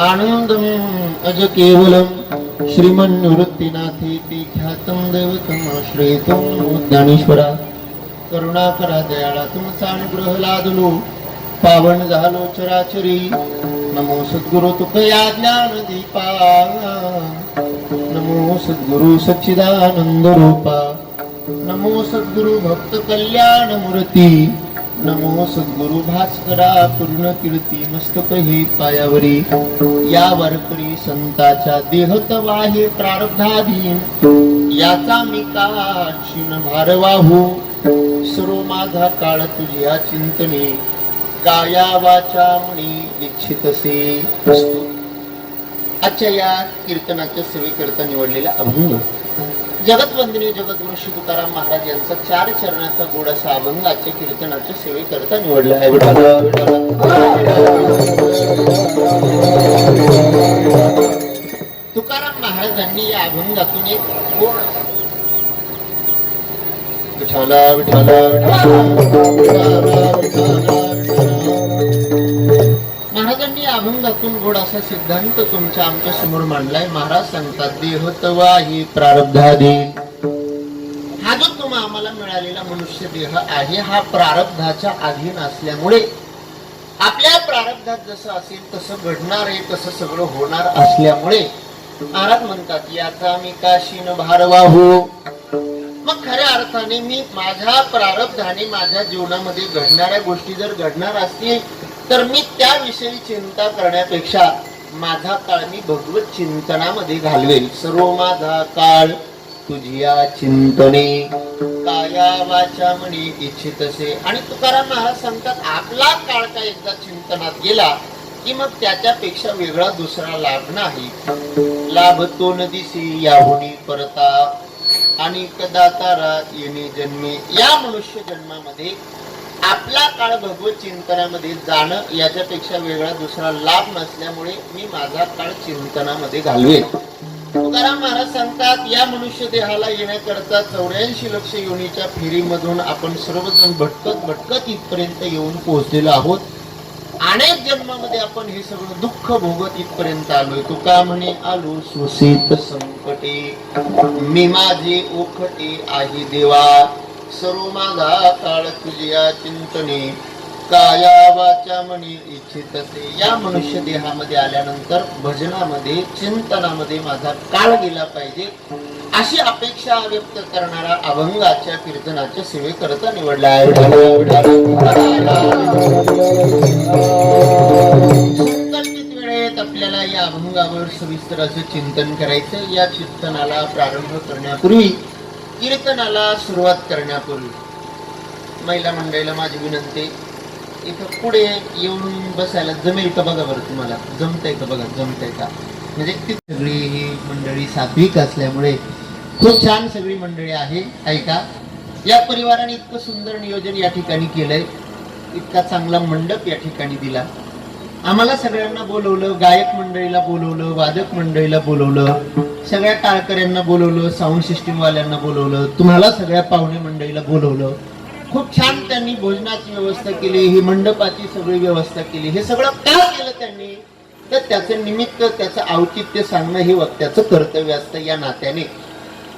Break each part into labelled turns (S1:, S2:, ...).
S1: आनंदम अज केवलम श्रीमन्निवृत्तीनाथेति ख्यातम दैवतम आश्रयितम ज्ञानेश्वरा करुणाकरा दयाळा तुमचा अनुग्रह लादलो पावन झालो चराचरी नमो सद्गुरु तुकया ज्ञान दीपा नमो सद्गुरु सच्चिदानंद रूपा नमो सद्गुरु भक्त कल्याण मूर्ती नमो सद्गुरु भास्करा पूर्ण कीर्ती मस्तक हे पायावरी या वारकरी संताच्या देहत वाहे प्रारब्धाधीन याचा मी काशीन भार वाहू सर्व माझा काळ तुझ्या चिंतने काया वाचा मनी इच्छितसे असतो. आजच्या या कीर्तनाच्या सेवेकरता निवडलेला अभंग जगतवंदनीय जगद्गुरु श्री तुकाराम महाराज यांचा 4 चरणाचा गोड असा अभंग आजच्या कीर्तनाच्या सेवेकरता निवडला आहे. तुकाराम महाराजांनी या अभंगातून एक गोड विठाला विठाला महाराजांनी अभंगातून गोड असा सिद्धांत तुमच्या आमच्या समोर मांडलाय. महाराज सांगतात देहतवा ही प्रारब्धाधीन. हा जो तुम्हा आम्हाला मिळालेला मनुष्य देह आहे हा प्रारब्धाच्या अधीन असल्यामुळे आपल्या प्रारब्धात जसं असेल तसं घडणार आहे तसं सगळं होणार असल्यामुळे महाराज म्हणतात याचा मी काशीन भार वाहू. मग खऱ्या अर्थाने मी माझ्या प्रारब्धाने माझ्या जीवनामध्ये घडणाऱ्या गोष्टी जर घडणार असतील तर मी त्याविषयी चिंता करण्यापेक्षा माझा काळ मी भगवत चिंतनामध्ये घालवेल. सर्व माझा काळ तुझिया चिंतने काया वाचा मनी इच्छितसे. आणि तुकाराम महाराज सांगतात आपला काळ का एकदा चिंतनात गेला की मग त्याच्यापेक्षा वेगळा दुसरा लाभ नाही. लाभ तो न दिसे याहुनी परता आणि कदा तारा येणे जन्मे. या मनुष्य जन्मामध्ये आपला काळ भगवत चिंतनामध्ये जाणं याच्यापेक्षा वेगळा दुसरा लाभ नसल्यामुळे मी माझा काळ चिंतनामध्ये घालवेन. तुकाराम महाराज सांगतात या मनुष्य देहाला येण्याकरता 84 लक्ष योनीच्या फेरीमधून आपण सर्वजण भटकत भटकत इथपर्यंत येऊन पोहोचलेलो आहोत. अनेक जन्मामध्ये आपण हे सगळं दुःख भोगत इथपर्यंत आलोय. तुका म्हणे आलो सुसेत संकटे मी माझे ओखटे आहे देवा. सर्व माझा काळ तुझ्या चिंतने काया वाचा मनी इच्छितसे. या मनुष्य देहामध्ये आल्यानंतर भजनामध्ये चिंतनामध्ये माझा काळ गेला पाहिजे अशी अपेक्षा व्यक्त करणारा अभंगाच्या कीर्तनाच्या सेवेकरता निवडला आहे. संकल्पित वेळेत आपल्याला या अभंगावर सविस्तर असं चिंतन करायचं. या चिंतनाला प्रारंभ करण्यापूर्वी कीर्तनाला सुरुवात करण्यापूर्वी महिला मंडळीला माझी विनंती इथं पुढे येऊन बसायला जमेल का बघा बरं. तुम्हाला जमतंय का बघा. जमतंय का म्हणजे ती सगळी ही मंडळी सात्विक असल्यामुळे खूप छान सगळी मंडळी आहे. ऐका या परिवाराने इतकं सुंदर नियोजन या ठिकाणी केलंय. इतका चांगला मंडप या ठिकाणी दिला. आम्हाला सगळ्यांना बोलवलं. गायक मंडळीला बोलवलं, वादक मंडळीला बोलवलं, सगळ्या टाळकऱ्यांना बोलवलं, साऊंड सिस्टीम वाल्यांना बोलवलं, तुम्हाला सगळ्या पाहुणे मंडळीला बोलवलं. खूप छान त्यांनी भोजनाची व्यवस्था केली, ही मंडपाची सगळी व्यवस्था केली. हे सगळं का केलं त्यांनी तर त्याचं निमित्त त्याचं औचित्य सांगणं हे वक्त्याचं कर्तव्य असतं. या नात्याने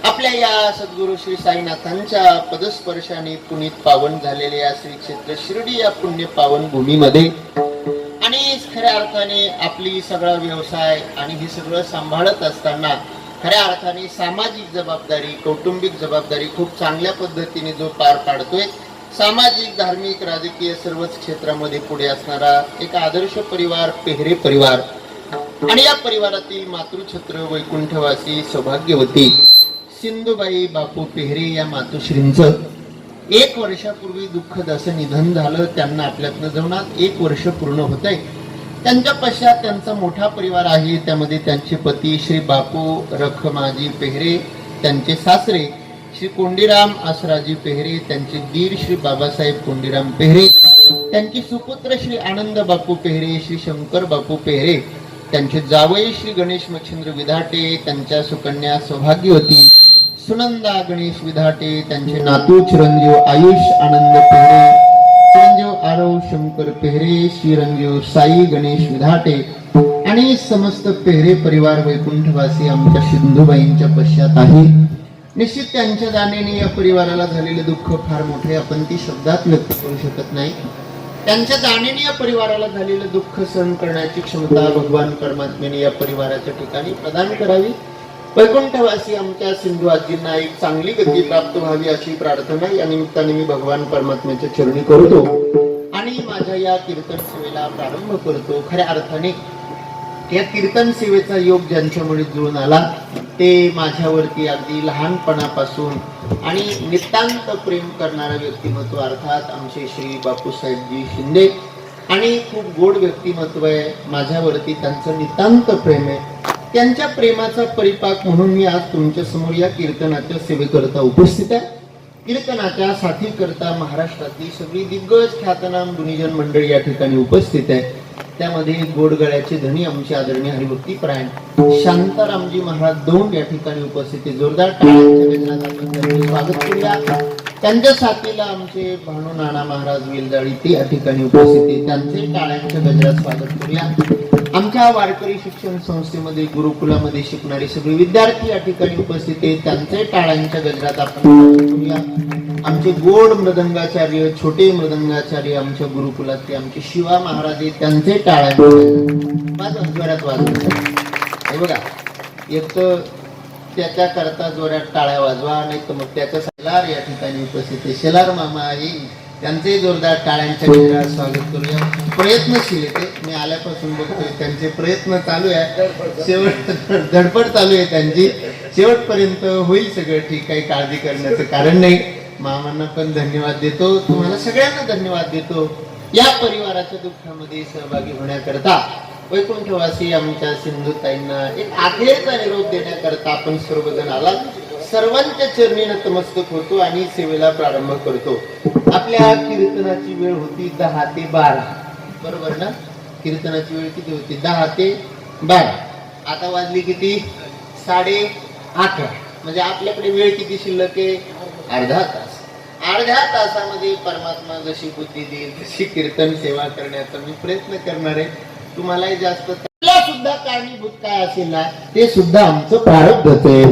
S1: आपल्या या सद्गुरु श्री साईनाथांच्या पदस्पर्शाने पुनीत पावन झालेल्या या श्री क्षेत्र शिर्डी या पुण्य पावन भूमीमध्ये आणि खऱ्या अर्थाने आपली सगळा व्यवसाय आणि हे सगळं सांभाळत असताना खऱ्या अर्थाने सामाजिक जबाबदारी, कौटुंबिक जबाबदारी खूप चांगल्या पद्धतीने जो पार पाडतोय. सामाजिक, धार्मिक, राजकीय सर्वच क्षेत्रामध्ये पुढे असणारा एक आदर्श परिवार पेहरे परिवार. आणि या परिवारातील मातृछत्र वैकुंठवासी सौभाग्यवती सिंधुबाई बापू पेहरे या मातोश्रींचं 1 वर्षापूर्वी दुःखद असं निधन झालं. त्यांना आपल्यातनं जाऊन 1 वर्ष पूर्ण होत आहे. त्यांच्या पश्चात त्यांचा मोठा परिवार आहे. त्यामध्ये त्यांचे पती श्री बापू रखमाजी पेहरे, त्यांचे सासरे श्री कोंडीराम आसराजी पेहरे, त्यांचे दीर श्री बाबासाहेब कोंडीराम पेहरे, त्यांची सुपुत्र श्री आनंद बापू पेहरे, श्री शंकर बापू पेहरे, त्यांचे जावई श्री गणेश मच्छिंद्र विधाटे, त्यांच्या सुकन्या सौभाग्यवती सुनंदा गणेश विधाटे, त्यांचे नातू चिरंजीव आयुष आनंद पेहरे, चिरंजीव आरव शंकर पेहरे, चिरंजीव साई गणेश विधाटे आणि समस्त पेहरे परिवार वैकुंठवासी आमच्या सिंधुबाईंच्या पश्चात आहे. निश्चित त्यांच्या जाण्याने या परिवाराला झालेले दुःख फार मोठे, आपण ती शब्दात व्यक्त करू शकत नाही. त्यांच्या जाण्याने या परिवाराला झालेलं दुःख सहन करण्याची क्षमता भगवान परमात्म्याने या परिवाराच्या ठिकाणी प्रदान करावी. वैकुंठवासी आमच्या सिंधू आजींना एक चांगली गती प्राप्त व्हावी अशी प्रार्थना या निमित्ताने मी भगवान परमात्म्याच्या चरणी करतो आणि माझ्या या कीर्तन सेवेला प्रारंभ करतो. खऱ्या अर्थाने या कीर्तन सेवेचा योग ज्यांच्यामुळे जुळून आला ते माझ्यावरती अगदी लहानपणापासून आणि नितांत प्रेम करणारं व्यक्तिमत्व अर्थात आमचे श्री बापूसाहेबजी शिंदे. आणि खूप गोड व्यक्तिमत्व आहे, माझ्यावरती त्यांचं नितांत प्रेम आहे. त्यांच्या प्रेमाचा परिपाक म्हणून मी आज तुमच्या समोर या कीर्तनाच्या सेवेकरता उपस्थित आहे. कीर्तनाच्या साथीकरता महाराष्ट्रातली सगळी दिग्गज ख्यातनाम गुणीजन मंडळी या ठिकाणी उपस्थित आहे. त्यामध्ये गोडगळ्याचे धनी आमचे आदरणीय हरिभक्तीपरायण शांतारामजी महाराज दोन या ठिकाणी उपस्थित आहे. जोरदार टाळ्यांच्या गजरात आपण त्यांचे स्वागत करूया. त्यांच्या साथीला आमचे भानू नाना महाराज वेलजाळी ते या ठिकाणी उपस्थित आहे, त्यांचे टाळ्यांच्या गजरात स्वागत करूया. आमच्या वारकरी शिक्षण संस्थेमध्ये गुरुकुलामध्ये शिकणारे सगळे विद्यार्थी या ठिकाणी उपस्थित आहेत, त्यांचे टाळ्यांच्या गजरात आपण स्वागत करूया. आमचे गोड मृदंगाचार्य छोटे मृदंगाचार्य आमच्या गुरुकुलातले आमचे शिवा महाराज त्यांचे टाळ्यांच्या गजरात जोरात वाजवतात. हे बघा, एक तर त्याच्या करता जोरात टाळ्या वाजवा, नाही तर मग त्याच्या शेलार या ठिकाणी उपस्थित आहे. शेलार मामा आहे, त्यांचे जोरदार टाळ्यांच्या गजरात स्वागत करूया. प्रयत्नशील आहे ते, मी आल्यापासून बघतोय त्यांचे प्रयत्न चालू आहे, शेवट धडपड चालू आहे त्यांची. शेवटपर्यंत होईल सगळं ठीक, काही काळजी करण्याचं कारण नाही. मामांना पण धन्यवाद देतो, तुम्हाला सगळ्यांना धन्यवाद देतो. या परिवाराच्या दुःखामध्ये सहभागी होण्याकरता वैकुंठवासी आमच्या सिंधुताईंना एक अखेरचा निरोप देण्याकरता आपण सर्वजण आलात. सर्वांच्या चरणी नतमस्तक होतो आणि सेवेला प्रारंभ करतो. आपल्या कीर्तनाची वेळ होती 10 ते 12, बरोबर ना? कीर्तनाची वेळ किती होती? 10 ते 12. आता वाजली किती? 11:30. म्हणजे आपल्याकडे वेळ किती शिल्लक आहे? अर्धा तास. अर्ध्या तासामध्ये परमात्मा जशी बुद्धी देईल तशी कीर्तन सेवा करण्याचा मी प्रयत्न करणार आहे. तुम्हालाही जास्त सुद्धा कारणीभूत काय असेल ना ते सुद्धा आमचं प्रारब्धच आहे.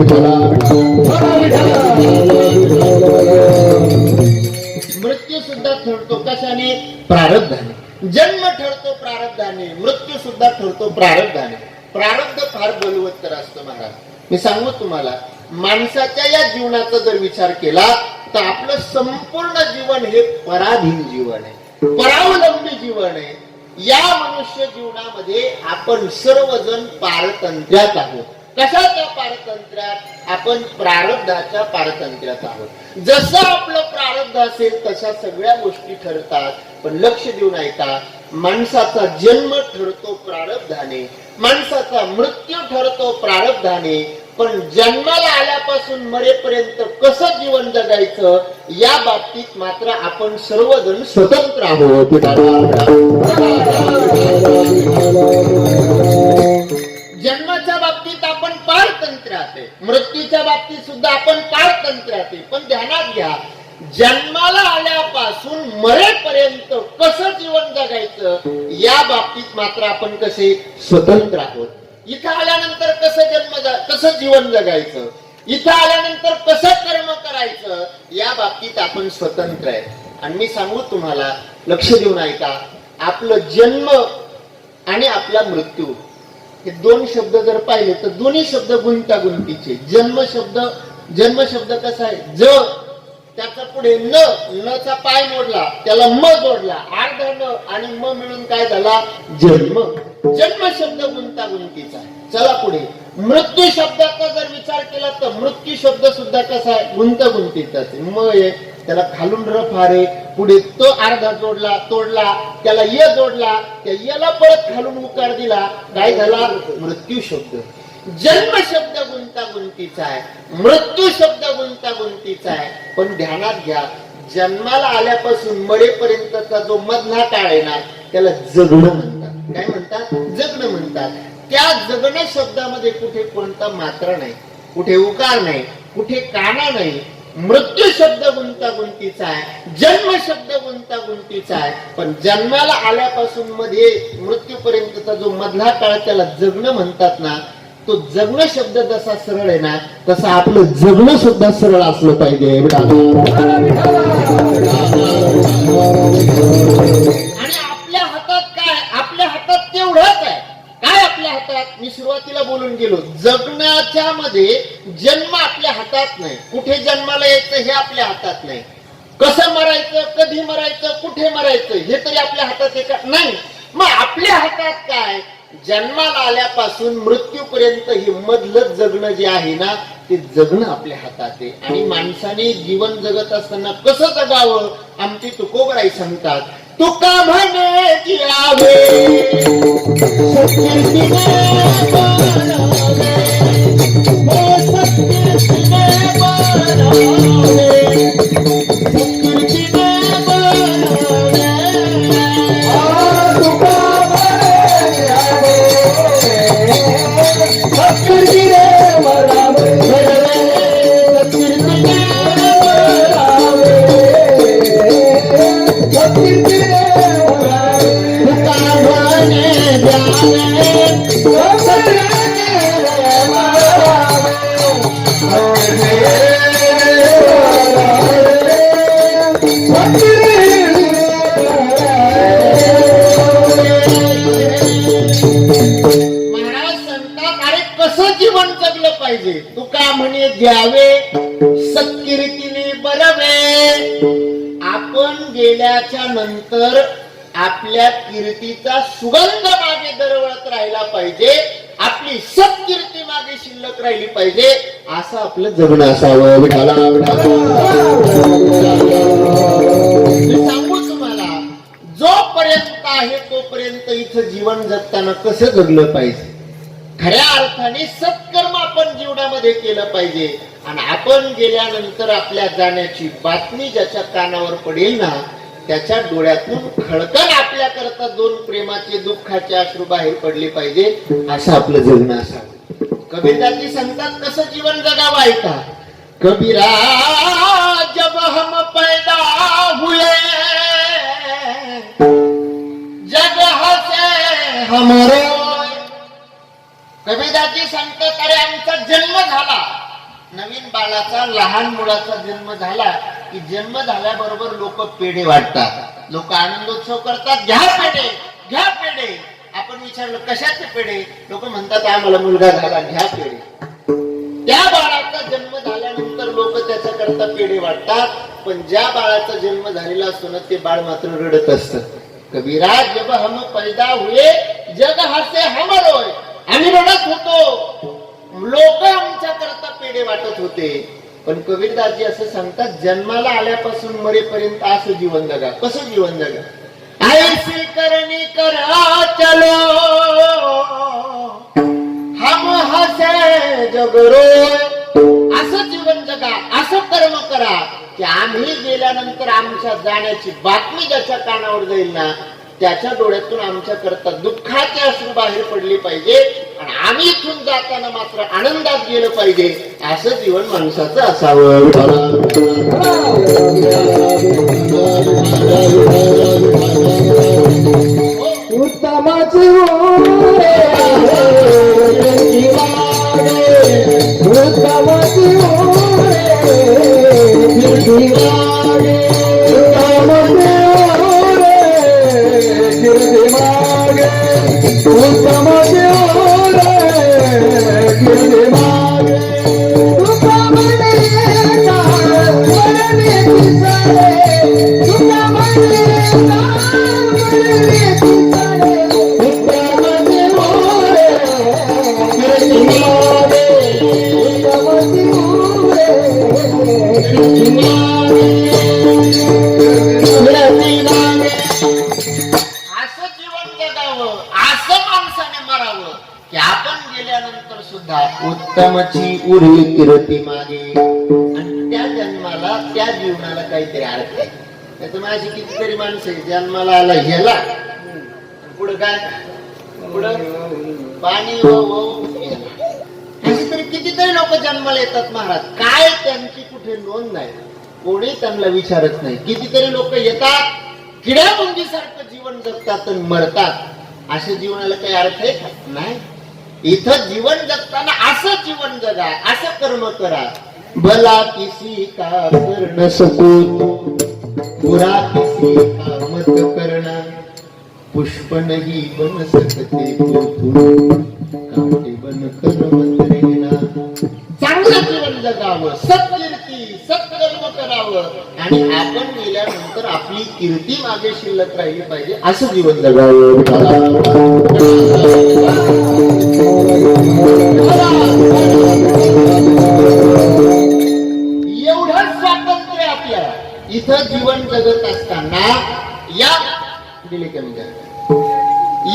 S1: मृत्यू सुद्धा ठरतो कशाने? प्रारब्धाने. जन्म ठरतो प्रारब्धाने, मृत्यू सुद्धा ठरतो प्रारब्धाने. प्रारब्ध फार बलवत्तर असतं महाराज. मी सांगू तुम्हाला, माणसाच्या या जीवनाचा जर विचार केला तर आपलं संपूर्ण जीवन हे पराधीन जीवन आहे, परावलंबी जीवन आहे. या मनुष्य जीवनामध्ये आपण सर्वजण पारतंत्र्यात आहोत. कशाच्या पारतंत्र्यात? आपण प्रारब्धाच्या पारतंत्र्यात आहोत. जसं आपलं प्रारब्ध असेल तशा सगळ्या गोष्टी ठरतात. पण लक्ष देऊन ऐका, माणसाचा जन्म ठरतो प्रारब्धाने, माणसाचा मृत्यू ठरतो प्रारब्धाने. पण जन्माला आल्यापासून मरेपर्यंत कसं जीवन जगायचं या बाबतीत मात्र आपण सर्वजण स्वतंत्र आहोत. जन्माच्या बाबतीत आपण पारतंत्र्यात आहे, मृत्यूच्या बाबतीत सुद्धा आपण पारतंत्र्यात आहे. पण ध्यानात घ्या, जन्माला आल्यापासून मरेपर्यंत कसं जीवन जगायचं या बाबतीत मात्र आपण कसे स्वतंत्र आहोत. इथं आल्यानंतर कसं जीवन जगायचं, इथं आल्यानंतर कसं कर्म करायचं या बाबतीत आपण स्वतंत्र आहे. आणि मी सांगू तुम्हाला, लक्ष देऊन ऐका, आपलं जन्म आणि आपला मृत्यू हे दोन शब्द जर पाहिले तर दोन्ही शब्द गुंतागुंतीचे. जन्म शब्द कसा आहे? ज, त्याचा पुढे न, न चा पाय मोडला त्याला म जोडला, अर्धा न आणि म मिळून काय झाला? जन्म. जन्म शब्द गुंतागुंतीचा आहे. चला पुढे, मृत्यू शब्दाचा जर विचार केला तर मृत्यू शब्द सुद्धा कसा आहे? गुंतागुंतीचा आहे. म आहे, त्याला खालून र फार आहे, पुढे तो अर्धा जोडला तोडला, त्याला य जोडला, त्या यला परत खालून उकार दिला, काय झाला? मृत्यू शब्द. जन्म शब्द गुंतागुंतीचा आहे, मृत्यू शब्द गुंतागुंतीचा आहे. पण ध्यानात घ्या, जन्माला आल्यापासून मरेपर्यंतचा जो मधला काळ आहे ना त्याला जगणं म्हणतात. काय म्हणतात? जगणं म्हणतात. त्या जगणं शब्दामध्ये कुठे कोणता मात्रा नाही, कुठे उकार नाही, कुठे काना नाही. मृत्यू शब्द गुंतागुंतीचा आहे, जन्म शब्द गुंतागुंतीचा आहे, पण जन्माला आल्यापासून मध्ये मृत्यूपर्यंतचा जो मधला काळ त्याला जगणं म्हणतात ना, तो जगणं शब्द जसा सरळ आहे ना, तसं आपलं जगणं सुद्धा सरळ असलं पाहिजे. आणि आपल्या हातात काय? आपल्या हातात तेवढंच आहे. काय आपल्या हातात? मी सुरुवातीला बोलून गेलो, जगण्याच्या मध्ये जन्म आपल्या हातात नाही. कुठे जन्माला यायचं हे आपल्या हातात नाही. कसं मरायचं, कधी मरायचं, कुठे मरायचं हे तरी आपल्या हातात आहे का? नाही. मग आपल्या हातात काय? जन्माला आल्यापासून मृत्यूपर्यंत हे मधलं जगणं जे आहे ना, ते जगणं आपल्या हातात आहे. आणि माणसाने जीवन जगत असताना कसं जगावं आमची तुकोबराई सांगतात. तुका म्हणे जियावे सत्कीर्तीने बनवे, हो सत्कीर्तीने बनवे, सत्कीर्तीने बनवे. तुका म्हणे जियावे सत्कीर्तीने बनवे, सत्कीर्तीने बनवे, सत्कीर्तीने जीवन जगलं पाहिजे. तुका म्हणे द्यावे सत्कीर्तीने बरवे. आपण गेल्याच्या नंतर आपल्या कीर्तीचा सुगंध मागे दरवळत राहिला पाहिजे, आपली सत्कीर्ती मागे शिल्लक राहिली पाहिजे, असं आपलं जगणं असावं. सांगू तुम्हाला, जोपर्यंत आहे तोपर्यंत इथं जीवन जगताना कसं जगलं पाहिजे. खऱ्या अर्थाने सत्कर्म आपण जीवनामध्ये केलं पाहिजे. आणि आपण गेल्यानंतर आपल्या जाण्याची बातमी ज्याच्या कानावर पडेल ना, त्याच्या डोळ्यातून खळकन आपल्या करता दोन प्रेमाचे दुःखाचे अश्रू बाहेर पडले पाहिजे, असं आपलं जगणं असावं. कबीरदासजी सांगतात कसं जीवन जगावं ऐका. कबीरा जब हम पैदा हुए जग हसे हमरो. कबीरदासजी सांगतात, अरे आमचा जन्म झाला, नवीन बाळाचा, लहान मुलाचा जन्म झाला की जन्म झाल्याबरोबर लोक पेढे वाटतात, लोक आनंदोत्सव करतात, घ्या पेढे, घ्या पेढे. आपण विचारलं कशाचे पेढे, लोक म्हणतात आम्हाला मुलगा झाला, घ्या पेढे. त्या बाळाचा जन्म झाल्यानंतर लोक त्याच्याकरता पेढे वाटतात, पण ज्या बाळाचा जन्म झालेला असतो ना, ते बाळ मात्र रडत असतं. कबीरा जब हम पैदा हुए जग हसे हमरोय. आम्ही रडत होतो, लोक आमच्या करता पेढे वाटत होते. पण कबीरदासजी असं सांगतात, जन्माला आल्यापासून मरेपर्यंत असं जीवन जगा. कसं जीवन जगा? ऐसी करणी करा चलो हम हसे जगरो. असं जीवन जगा, असं कर्म करा की आम्ही गेल्यानंतर आमच्या जाण्याची बातमी ज्याच्या कानावर जाईल ना, त्याच्या डोळ्यातून आमच्या करता दुःखाचे अश्रू बाहेर पडले पाहिजे आणि आम्ही इथून जाताना मात्र आनंदात गेलं पाहिजे. असं जीवन माणसाचं असावं. उत्तमाची उत्तमची उरी कीर्ती मागे. आणि त्या जन्माला, त्या जीवनाला काहीतरी अर्थ आहे. त्याचं माझी कितीतरी माणसं आहे, जन्माला आला ह्याला, पुढं काय, पुढं पाणी अशी तरी किती कितीतरी लोक जन्माला येतात महाराज, काय त्यांची कुठे नोंद नाही, कोणी त्यांना विचारत नाही. कितीतरी लोक येतात, किड्या मुंगीसारखं जीवन जगतात आणि मरतात. अशा जीवनाला काही अर्थ आहे का? नाही. इथं जीवन जगताना असं जीवन जगा, असं कर्म करा. भला किसी का कर न सको बुरा किसी का मत करना, पुष्प नहीं बन सकते तो तुम, काटे बन कर मत रहना. चांगलं जीवन जगावं, सत्कीर्ती सत्कर्म करावं आणि आपण गेल्यानंतर आपली कीर्ती मागे शिल्लक राहिली पाहिजे, असं जीवन जगावं. एवढं स्वातंत्र्य आपल्याला इथं जीवन जगत असताना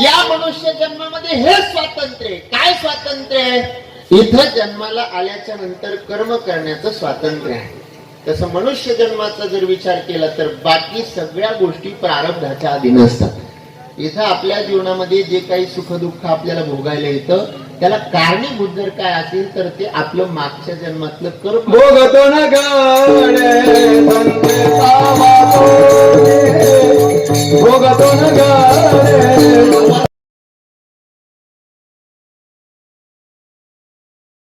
S1: या मनुष्य जन्मामध्ये हे स्वातंत्र्य. काय स्वातंत्र्य? इथं जन्माला आल्याच्या नंतर कर्म करण्याचं स्वातंत्र्य आहे. तसं मनुष्य जन्माचा जर विचार केला तर बाकी सगळ्या गोष्टी प्रारब्धाच्या अधीन असतात. इथं आपल्या जीवनामध्ये जे काही सुख दुःख आपल्याला भोगायला येतं त्याला कारणीभूत जर काय असेल तर ते आपलं मागच्या जन्मातलं कर्म.
S2: भोगतो न गडे